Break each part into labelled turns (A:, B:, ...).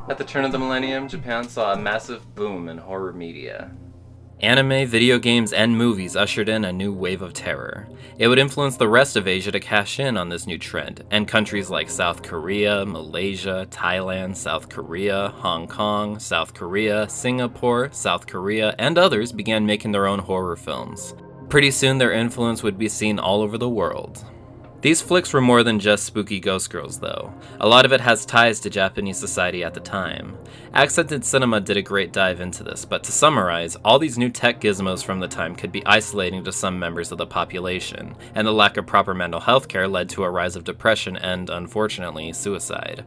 A: At the turn of the millennium, Japan saw a massive boom in horror media. Anime, video games, and movies ushered in a new wave of terror. It would influence the rest of Asia to cash in on this new trend, and countries like South Korea, Malaysia, Thailand, South Korea, Hong Kong, South Korea, Singapore, South Korea, and others began making their own horror films. Pretty soon their influence would be seen all over the world. These flicks were more than just spooky ghost girls, though. A lot of it has ties to Japanese society at the time. Accented Cinema did a great dive into this, but to summarize, all these new tech gizmos from the time could be isolating to some members of the population, and the lack of proper mental health care led to a rise of depression and, unfortunately, suicide.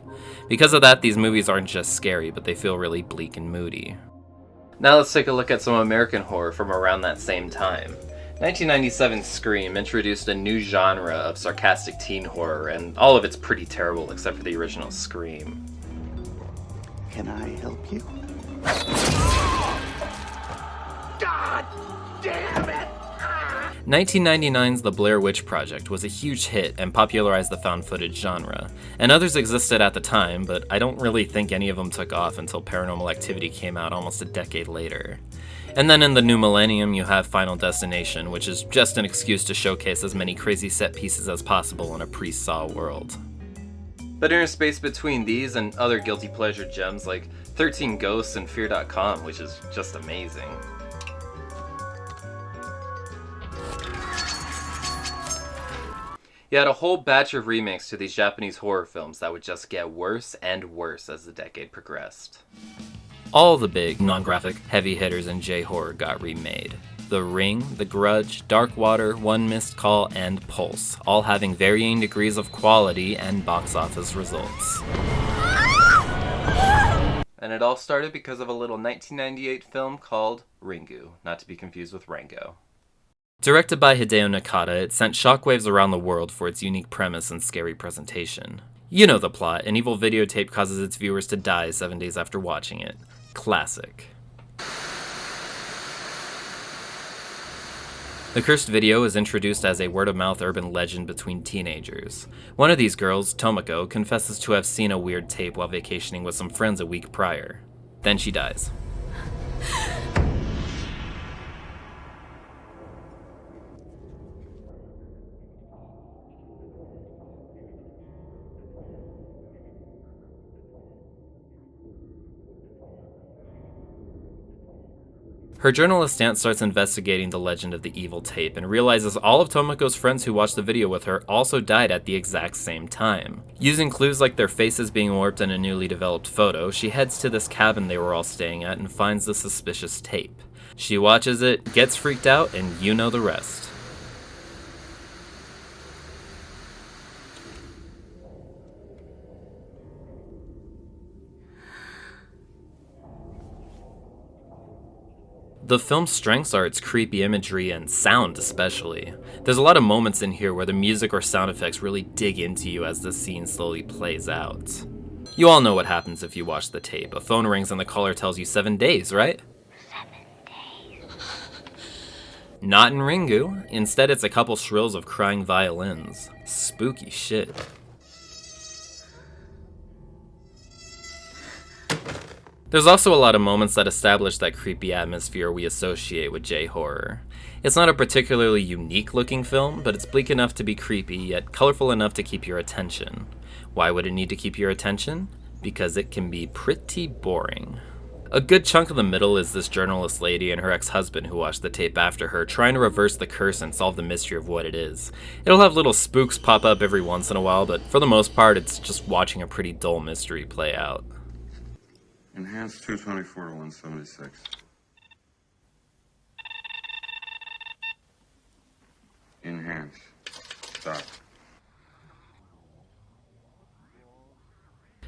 A: Because of that, these movies aren't just scary, but they feel really bleak and moody. Now let's take a look at some American horror from around that same time. 1997's Scream introduced a new genre of sarcastic teen horror, and all of it's pretty terrible except for the original Scream.
B: Can I help you?
C: God damn it!
A: 1999's The Blair Witch Project was a huge hit and popularized the found footage genre, and others existed at the time, but I don't really think any of them took off until Paranormal Activity came out almost a decade later. And then in the new millennium, you have Final Destination, which is just an excuse to showcase as many crazy set pieces as possible in a pre-Saw world. But in a space between these and other guilty pleasure gems like 13 Ghosts and Fear.com, which is just amazing. You had a whole batch of remakes to these Japanese horror films that would just get worse and worse as the decade progressed. All the big, non-graphic, heavy hitters in J-horror got remade. The Ring, The Grudge, Dark Water, One Missed Call, and Pulse, all having varying degrees of quality and box office results. And it all started because of a little 1998 film called Ringu, not to be confused with Rango. Directed by Hideo Nakata, it sent shockwaves around the world for its unique premise and scary presentation. You know the plot, an evil videotape causes its viewers to die 7 days after watching it. Classic. The cursed video is introduced as a word-of-mouth urban legend between teenagers. One of these girls, Tomoko, confesses to have seen a weird tape while vacationing with some friends a week prior. Then she dies. Her journalist aunt starts investigating the legend of the evil tape and realizes all of Tomoko's friends who watched the video with her also died at the exact same time. Using clues like their faces being warped in a newly developed photo, she heads to this cabin they were all staying at and finds the suspicious tape. She watches it, gets freaked out, and you know the rest. The film's strengths are its creepy imagery and sound especially. There's a lot of moments in here where the music or sound effects really dig into you as the scene slowly plays out. You all know what happens if you watch the tape. A phone rings and the caller tells you 7 days, right?
D: 7 days.
A: Not in Ringu. Instead, it's a couple shrills of crying violins. Spooky shit. There's also a lot of moments that establish that creepy atmosphere we associate with J-horror. It's not a particularly unique looking film, but it's bleak enough to be creepy, yet colorful enough to keep your attention. Why would it need to keep your attention? Because it can be pretty boring. A good chunk of the middle is this journalist lady and her ex-husband who watched the tape after her, trying to reverse the curse and solve the mystery of what it is. It'll have little spooks pop up every once in a while, but for the most part, it's just watching a pretty dull mystery play out.
E: Enhanced 224 to 176. Enhanced. Stop.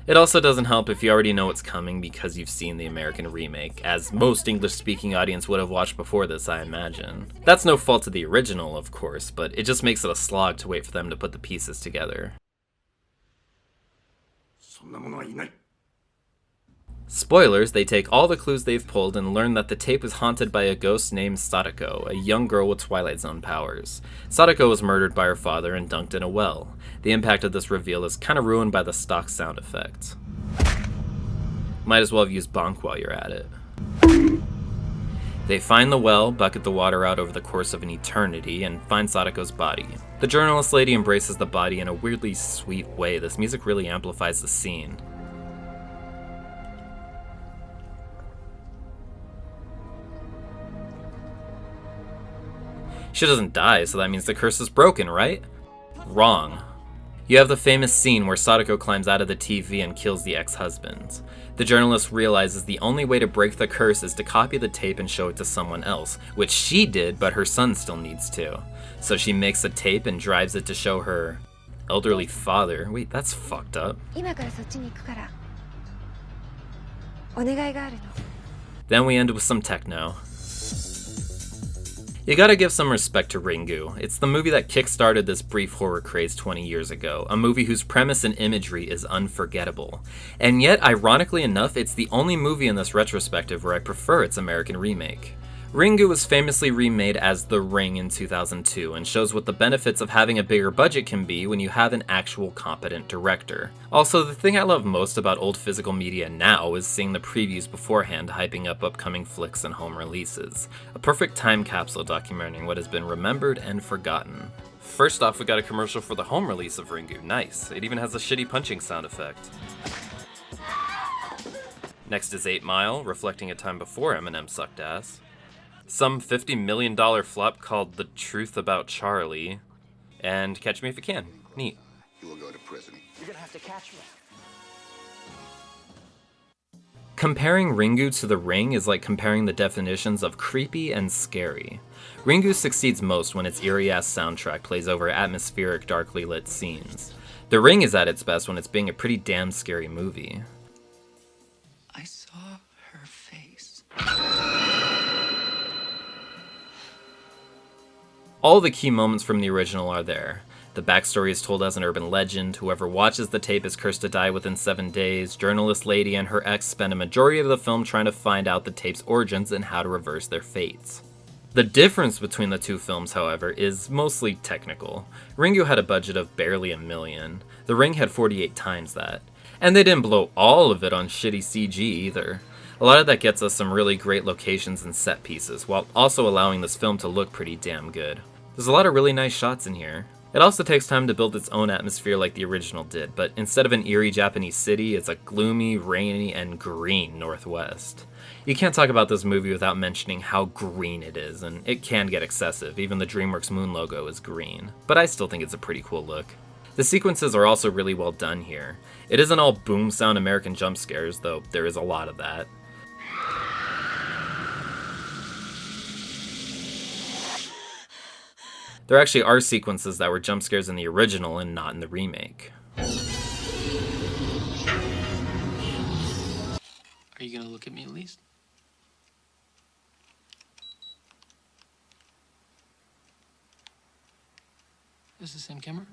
A: It also doesn't help if you already know what's coming because you've seen the American remake, as most English-speaking audience would have watched before this, I imagine. That's no fault of the original, of course, but it just makes it a slog to wait for them to put the pieces together. Spoilers, they take all the clues they've pulled and learn that the tape was haunted by a ghost named Sadako, a young girl with Twilight Zone powers. Sadako was murdered by her father and dunked in a well. The impact of this reveal is kinda ruined by the stock sound effect. Might as well have used bonk while you're at it. They find the well, bucket the water out over the course of an eternity, and find Sadako's body. The journalist lady embraces the body in a weirdly sweet way. This music really amplifies the scene. She doesn't die, so that means the curse is broken, right? Wrong. You have the famous scene where Sadako climbs out of the TV and kills the ex-husband. The journalist realizes the only way to break the curse is to copy the tape and show it to someone else, which she did, but her son still needs to. So she makes a tape and drives it to show her elderly father. Wait, that's fucked up. Then we end with some techno. You gotta give some respect to Ringu. It's the movie that kickstarted this brief horror craze 20 years ago, a movie whose premise and imagery is unforgettable. And yet, ironically enough, it's the only movie in this retrospective where I prefer its American remake. Ringu was famously remade as The Ring in 2002 and shows what the benefits of having a bigger budget can be when you have an actual competent director. Also, the thing I love most about old physical media now is seeing the previews beforehand hyping up upcoming flicks and home releases. A perfect time capsule documenting what has been remembered and forgotten. First off, we got a commercial for the home release of Ringu. Nice. It even has a shitty punching sound effect. Next is 8 Mile, reflecting a time before Eminem sucked ass. Some $50 million flop called The Truth About Charlie, and Catch Me If You Can. Neat.
E: You will go to prison.
C: You're gonna have to catch me.
A: Comparing Ringu to The Ring is like comparing the definitions of creepy and scary. Ringu succeeds most when its eerie-ass soundtrack plays over atmospheric, darkly lit scenes. The Ring is at its best when it's being a pretty damn scary movie.
B: I saw her face.
A: All the key moments from the original are there. The backstory is told as an urban legend, whoever watches the tape is cursed to die within 7 days, journalist lady and her ex spend a majority of the film trying to find out the tape's origins and how to reverse their fates. The difference between the two films, however, is mostly technical. Ringu had a budget of barely $1 million. The Ring had 48 times that. And they didn't blow all of it on shitty CG either. A lot of that gets us some really great locations and set pieces, while also allowing this film to look pretty damn good. There's a lot of really nice shots in here. It also takes time to build its own atmosphere like the original did, but instead of an eerie Japanese city, it's a gloomy, rainy, and green Northwest. You can't talk about this movie without mentioning how green it is, and it can get excessive. Even the DreamWorks Moon logo is green, but I still think it's a pretty cool look. The sequences are also really well done here. It isn't all boom sound American jump scares, though there is a lot of that. There actually are sequences that were jump scares in the original and not in the remake.
F: Are you gonna look at me at least? Is this the same camera?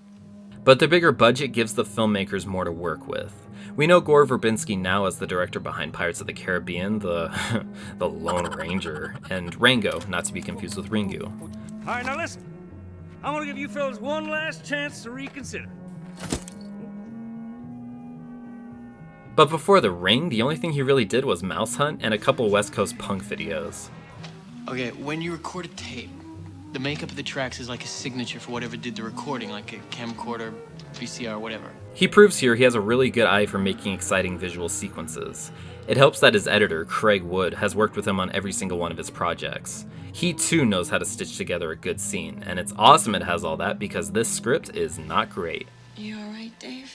A: But the bigger budget gives the filmmakers more to work with. We know Gore Verbinski now as the director behind Pirates of the Caribbean, the Lone Ranger, and Rango, not to be confused with Ringu.
G: All right, now listen. I'm gonna give you fellas one last chance to reconsider.
A: But before The Ring, the only thing he really did was Mouse Hunt and a couple West Coast punk videos.
F: Okay, when you record a tape, the makeup of the tracks is like a signature for whatever did the recording, like a camcorder, VCR, whatever.
A: He proves here he has a really good eye for making exciting visual sequences. It helps that his editor, Craig Wood, has worked with him on every single one of his projects. He too knows how to stitch together a good scene, and it's awesome it has all that because this script is not great.
D: You alright, Dave?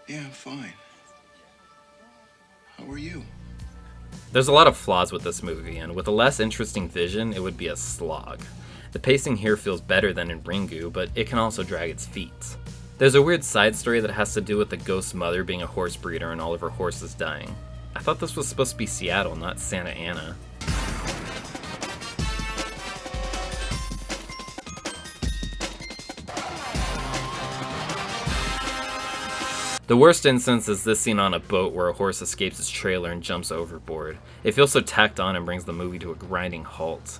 B: Yeah, I'm fine. How are you?
A: There's a lot of flaws with this movie, and with a less interesting vision, it would be a slog. The pacing here feels better than in Ringu, but it can also drag its feet. There's a weird side story that has to do with the ghost's mother being a horse breeder and all of her horses dying. I thought this was supposed to be Seattle, not Santa Ana. The worst instance is this scene on a boat where a horse escapes its trailer and jumps overboard. It feels so tacked on and brings the movie to a grinding halt.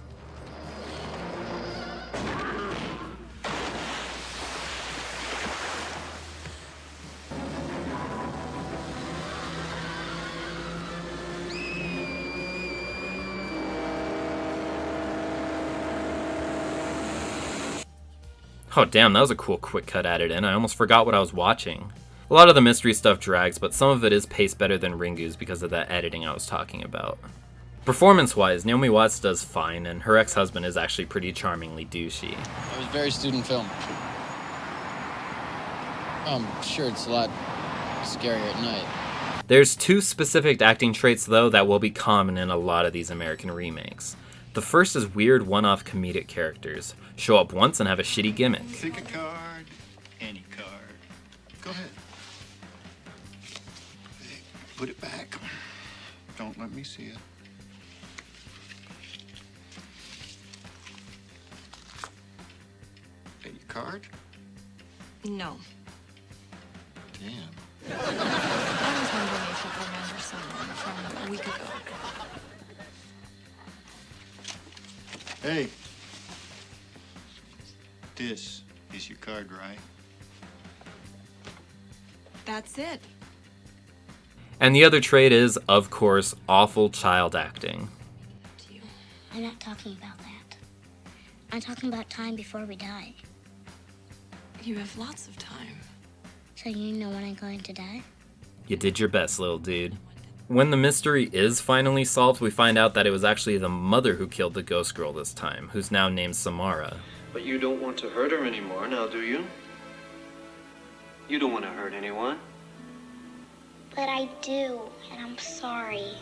A: Oh damn, that was a cool quick cut added in. I almost forgot what I was watching. A lot of the mystery stuff drags, but some of it is paced better than Ringu's because of that editing I was talking about. Performance-wise, Naomi Watts does fine, and her ex-husband is actually pretty charmingly douchey.
F: It was very student film. I'm sure it's a lot scarier at night.
A: There's two specific acting traits, though, that will be common in a lot of these American remakes. The first is weird one-off comedic characters. Show up once and have a shitty gimmick.
B: Pick a card, any card. Go ahead. Hey, put it back. Don't let me see it. Hey, your card?
H: No.
B: Damn.
H: I was wondering if you could remember someone from a week ago.
B: Hey. This is your card, right?
H: That's it.
A: And the other trait is, of course, awful child acting.
D: I'm not talking about that. I'm talking about time before we die.
H: You have lots of time.
D: So you know when I'm going to die?
A: You did your best, little dude. When the mystery is finally solved, we find out that it was actually the mother who killed the ghost girl this time, who's now named Samara.
I: But you don't want to hurt her anymore now, do you? You don't want to hurt anyone.
D: But I do, and I'm sorry.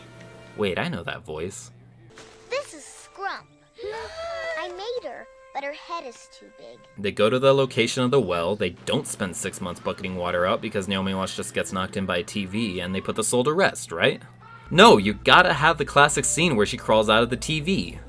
A: Wait, I know that voice.
D: This is Scrump. I made her, but her head is too big.
A: They go to the location of the well, they don't spend 6 months bucketing water out because Naomi Watts just gets knocked in by a TV, and they put the soul to rest, right? No, you gotta have the classic scene where she crawls out of the TV.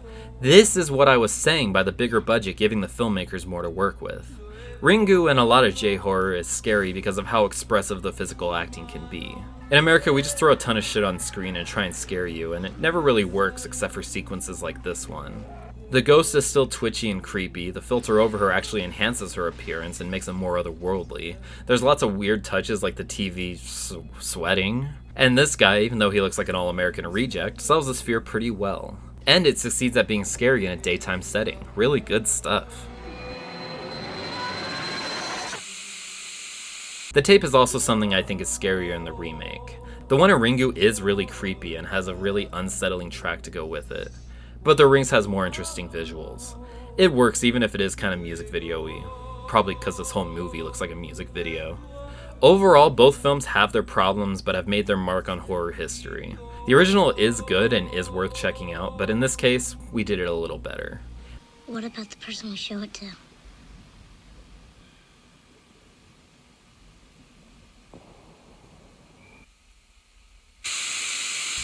A: This is what I was saying by the bigger budget giving the filmmakers more to work with. Ringu and a lot of J-horror is scary because of how expressive the physical acting can be. In America, we just throw a ton of shit on screen and try and scare you, and it never really works except for sequences like this one. The ghost is still twitchy and creepy, the filter over her actually enhances her appearance and makes it more otherworldly. There's lots of weird touches like the TV sweating. And this guy, even though he looks like an all-American reject, sells this fear pretty well. And it succeeds at being scary in a daytime setting. Really good stuff. The tape is also something I think is scarier in the remake. The one in Ringu is really creepy and has a really unsettling track to go with it. But The Rings has more interesting visuals. It works even if it is kind of music video-y. Probably because this whole movie looks like a music video. Overall, both films have their problems but have made their mark on horror history. The original is good and is worth checking out, but in this case, we did it a little better.
D: What about the person we show it to?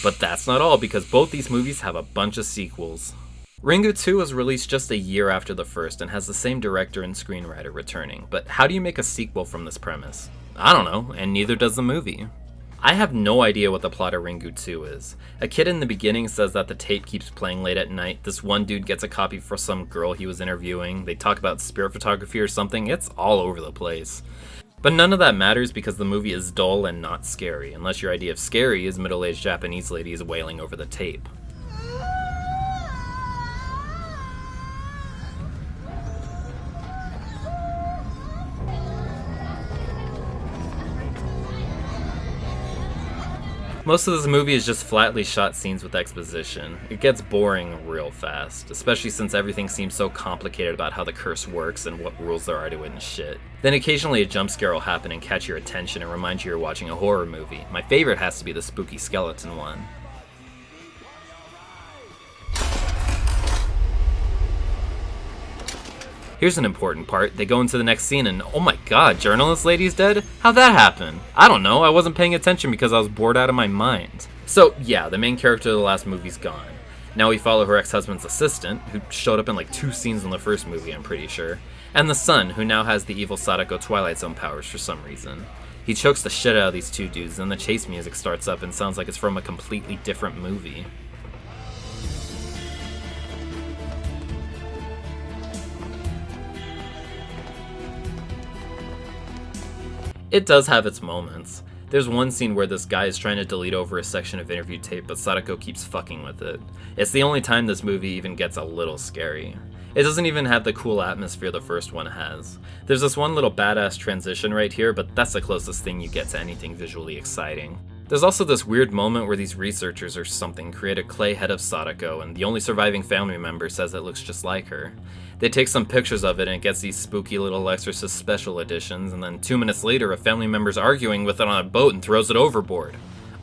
A: But that's not all, because both these movies have a bunch of sequels. Ringu 2 was released just a year after the first and has the same director and screenwriter returning, but how do you make a sequel from this premise? I don't know, and neither does the movie. I have no idea what the plot of Ringu 2 is. A kid in the beginning says that the tape keeps playing late at night, this one dude gets a copy for some girl he was interviewing, they talk about spirit photography or something, it's all over the place. But none of that matters because the movie is dull and not scary, unless your idea of scary is middle-aged Japanese ladies wailing over the tape. Most of this movie is just flatly shot scenes with exposition. It gets boring real fast, especially since everything seems so complicated about how the curse works and what rules there are to it and shit. Then occasionally a jump scare will happen and catch your attention and remind you you're watching a horror movie. My favorite has to be the spooky skeleton one. Here's an important part. They go into the next scene and, oh my god, journalist lady's dead? How'd that happen? I don't know, I wasn't paying attention because I was bored out of my mind. So yeah, the main character of the last movie's gone. Now we follow her ex-husband's assistant, who showed up in like 2 scenes in the first movie, I'm pretty sure, and the son, who now has the evil Sadako Twilight Zone powers for some reason. He chokes the shit out of these 2 dudes, and the chase music starts up and sounds like it's from a completely different movie. It does have its moments. There's one scene where this guy is trying to delete over a section of interview tape, but Sadako keeps fucking with it. It's the only time this movie even gets a little scary. It doesn't even have the cool atmosphere the first one has. There's this one little badass transition right here, but that's the closest thing you get to anything visually exciting. There's also this weird moment where these researchers or something create a clay head of Sadako, and the only surviving family member says it looks just like her. They take some pictures of it and it gets these spooky little Exorcist special editions, and then 2 minutes later a family member's arguing with it on a boat and throws it overboard.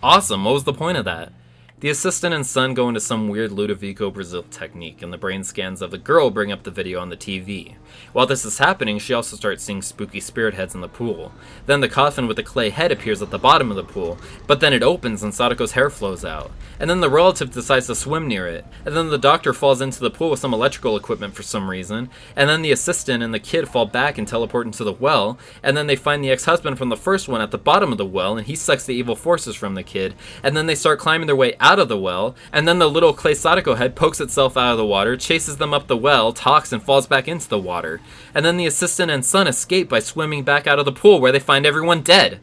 A: Awesome, what was the point of that? The assistant and son go into some weird Ludovico Brazil technique, and the brain scans of the girl bring up the video on the TV. While this is happening, she also starts seeing spooky spirit heads in the pool. Then the coffin with the clay head appears at the bottom of the pool, but then it opens and Sadako's hair flows out. And then the relative decides to swim near it, and then the doctor falls into the pool with some electrical equipment for some reason, and then the assistant and the kid fall back and teleport into the well, and then they find the ex-husband from the first one at the bottom of the well, and he sucks the evil forces from the kid, and then they start climbing their way out of the well, and then the little clay Sadako head pokes itself out of the water, chases them up the well, talks, and falls back into the water. And then the assistant and son escape by swimming back out of the pool where they find everyone dead.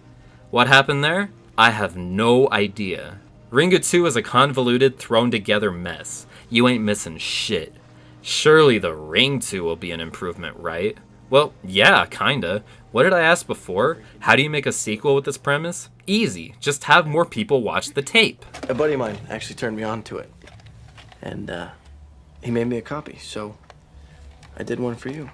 A: What happened there? I have no idea. Ringu 2 is a convoluted, thrown together mess. You ain't missing shit. Surely the Ring 2 will be an improvement, right? Well, yeah, kinda. What did I ask before? How do you make a sequel with this premise? Easy. Just have more people watch the tape.
J: A buddy of mine actually turned me on to it. And, he made me a copy, so I did one for you.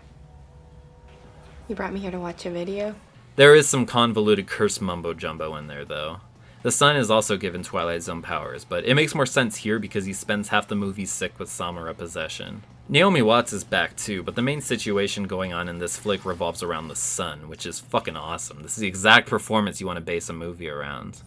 H: You brought me here to watch a video?
A: There is some convoluted curse mumbo-jumbo in there, though. The son is also given Twilight Zone powers, but it makes more sense here because he spends half the movie sick with Samura possession. Naomi Watts is back too, but the main situation going on in this flick revolves around the son, which is fucking awesome. This is the exact performance you want to base a movie around.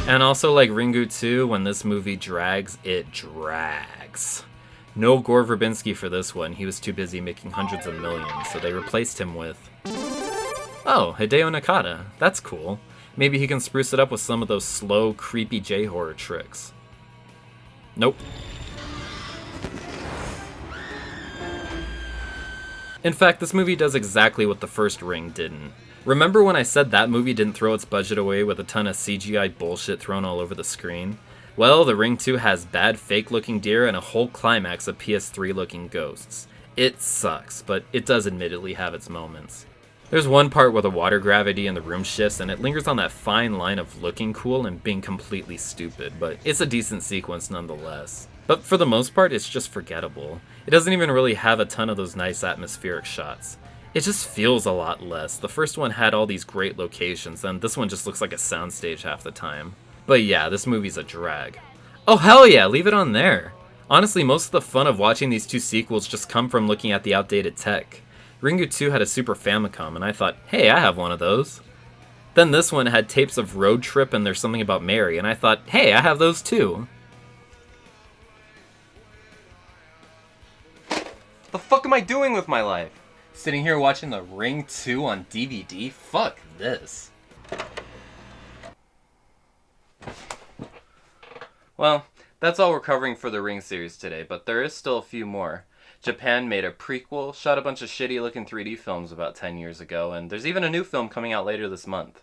A: And also, like Ringu 2, when this movie drags, it drags. No Gore Verbinski for this one, he was too busy making hundreds of millions, so they replaced him with... Oh, Hideo Nakata. That's cool. Maybe he can spruce it up with some of those slow, creepy J-horror tricks. Nope. In fact, this movie does exactly what the first Ring didn't. Remember when I said that movie didn't throw its budget away with a ton of CGI bullshit thrown all over the screen? Well, The Ring 2 has bad fake-looking deer and a whole climax of PS3-looking ghosts. It sucks, but it does admittedly have its moments. There's one part where the water gravity in the room shifts and it lingers on that fine line of looking cool and being completely stupid, but it's a decent sequence nonetheless. But for the most part, it's just forgettable. It doesn't even really have a ton of those nice atmospheric shots. It just feels a lot less. The first one had all these great locations, and this one just looks like a soundstage half the time. But yeah, this movie's a drag. Oh hell yeah, leave it on there! Honestly, most of the fun of watching these 2 sequels just come from looking at the outdated tech. Ringu 2 had a Super Famicom, and I thought, hey, I have one of those. Then this one had tapes of Road Trip and There's Something About Mary, and I thought, hey, I have those too. The fuck am I doing with my life? Sitting here watching The Ring 2 on DVD? Fuck this. Well, that's all we're covering for the Ring series today, but there is still a few more. Japan made a prequel, shot a bunch of shitty looking 3D films about 10 years ago, and there's even a new film coming out later this month.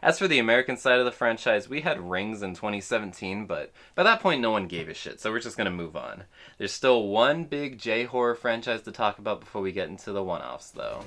A: As for the American side of the franchise, we had Rings in 2017, but by that point no one gave a shit, so we're just gonna move on. There's still one big J-horror franchise to talk about before we get into the one-offs, though.